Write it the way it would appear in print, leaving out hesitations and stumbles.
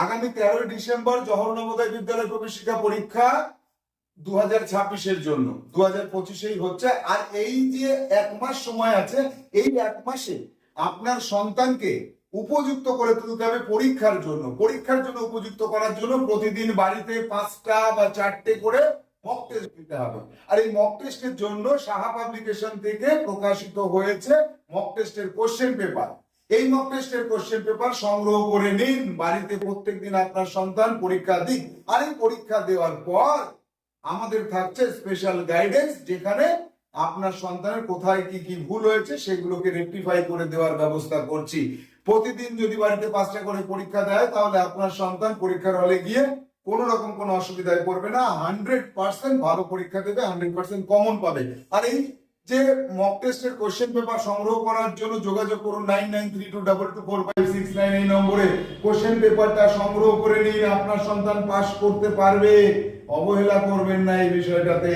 আগামী 13ই ডিসেম্বর জওহর নবোদয় বিদ্যালয় প্রবেশিকা পরীক্ষা 2026-এর জন্য 2025-এই হচ্ছে। আর এই যে এক মাস সময় আছে, এই এক মাসে আপনার সন্তানকে উপযুক্ত করে তুলতে হবে পরীক্ষার জন্য। পরীক্ষার জন্য উপযুক্ত করার জন্য প্রতিদিন বাড়িতে 5টা বা 4টে করে মক টেস্ট দিতে হবে। আর এই মক টেস্টের জন্য সাহা পাবলিকেশন থেকে প্রকাশিত হয়েছে মক টেস্টের কোশ্চেন পেপার। এই মক টেস্টের কোশ্চেন পেপার সংগ্রহ করে নিন, বাড়িতে প্রত্যেকদিন আপনার সন্তান পরীক্ষা দিক। আর এই পরীক্ষা দেওয়ার পর আমাদের থাকছে স্পেশাল গাইডেন্স, যেখানে আপনার সন্তানের কোথায় কি কি ভুল হয়েছে সেগুলোকে রেকটিফাই করে দেওয়ার ব্যবস্থা করছি। প্রতিদিন যদি বাড়িতে 5টা করে পরীক্ষা দেয়, তাহলে আপনার সন্তান পরীক্ষার হলে গিয়ে কোনো রকম কোনো অসুবিধায় পড়বে না, 100% ভালো পরীক্ষা দেবে, 100% কমন পাবে। আর এই যে মক টেস্টের কোশ্চেন পেপার সংগ্রহ করার জন্য যোগাযোগ করুন 9932224569 এই নম্বরে। কোশ্চেন পেপারটা সংগ্রহ করে নিন, আপনার সন্তান পাস করতে পারবে। অবহেলা করবেন না এই বিষয়টাতে।